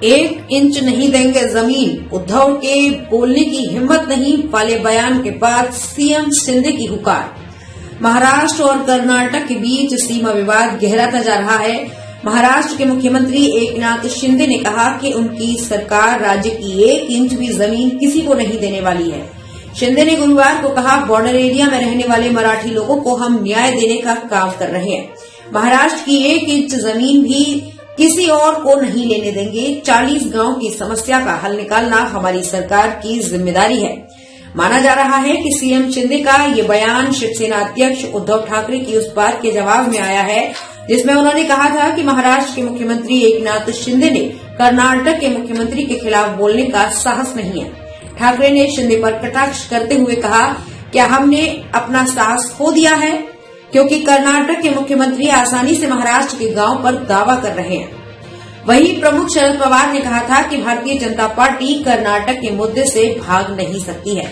1 inch नहीं देंगे जमीन, उद्धव के बोलने की हिम्मत नहीं वाले बयान के बाद सीएम शिंदे की हुकार। महाराष्ट्र और कर्नाटक के बीच सीमा विवाद गहराता जा रहा है। महाराष्ट्र के मुख्यमंत्री एकनाथ शिंदे ने कहा कि उनकी सरकार राज्य की 1 इंच भी जमीन किसी को नहीं देने वाली है। शिंदे ने गुरुवार को कहा, बॉर्डर एरिया में रहने वाले मराठी लोगों को हम न्याय देने का काम कर रहे हैं। महाराष्ट्र की 1 इंच जमीन भी किसी और को नहीं लेने देंगे। 40 गांव की समस्या का हल निकालना हमारी सरकार की जिम्मेदारी है। माना जा रहा है कि सीएम शिंदे का ये बयान शिवसेना अध्यक्ष उद्धव ठाकरे की उस बात के जवाब में आया है जिसमें उन्होंने कहा था कि महाराष्ट्र के मुख्यमंत्री एकनाथ शिंदे ने कर्नाटक के मुख्यमंत्री के खिलाफ बोलने का साहस नहीं है। ठाकरे ने शिंदे पर कटाक्ष करते हुए कहा, क्या हमने अपना साहस खो दिया है? क्योंकि कर्नाटक के मुख्यमंत्री आसानी से महाराष्ट्र के गांव पर दावा कर रहे हैं। वहीं प्रमुख शरद पवार ने कहा था कि भारतीय जनता पार्टी कर्नाटक के मुद्दे से भाग नहीं सकती है।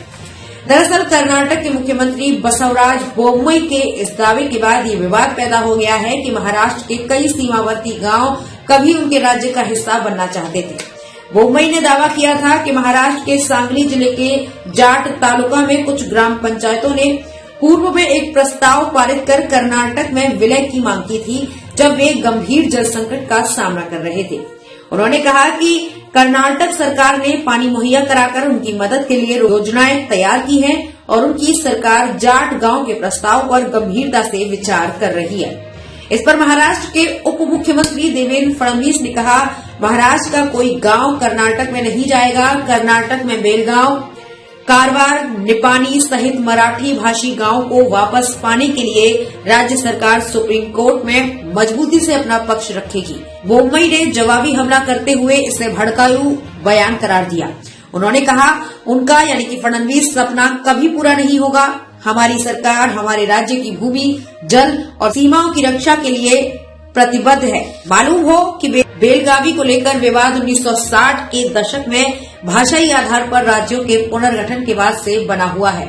दरअसल कर्नाटक के मुख्यमंत्री बसवराज बोम्मई के इस दावे के बाद ये विवाद पैदा हो गया है कि महाराष्ट्र के कई सीमावर्ती गांव कभी उनके राज्य का हिस्सा बनना चाहते थे। बोम्मई ने दावा किया था कि महाराष्ट्र के सांगली जिले के जाट तालुका में कुछ ग्राम पंचायतों ने पूर्व में एक प्रस्ताव पारित कर कर्नाटक में विलय की मांग की थी जब वे गंभीर जल संकट का सामना कर रहे थे। उन्होंने कहा कि कर्नाटक सरकार ने पानी मुहैया कराकर उनकी मदद के लिए योजनाएं तैयार की हैं और उनकी सरकार जाट गांव के प्रस्ताव पर गंभीरता से विचार कर रही है। इस पर महाराष्ट्र के उप मुख्यमंत्री देवेंद्र फडणवीस ने कहा, महाराष्ट्र का कोई गांव कर्नाटक में नहीं जाएगा। कर्नाटक में बेलगांव, कारवार, निपानी सहित मराठी भाषी गांव को वापस पाने के लिए राज्य सरकार सुप्रीम कोर्ट में मजबूती से अपना पक्ष रखेगी। बोम्मई ने जवाबी हमला करते हुए इसे भड़काऊ बयान करार दिया। उन्होंने कहा, उनका यानी कि फडणवीस सपना कभी पूरा नहीं होगा। हमारी सरकार हमारे राज्य की भूमि, जल और सीमाओं की रक्षा के लिए प्रतिबद्ध है। मालूम हो कि बेलगावी को लेकर विवाद 1960 के दशक में भाषाई आधार पर राज्यों के पुनर्गठन के बाद से बना हुआ है।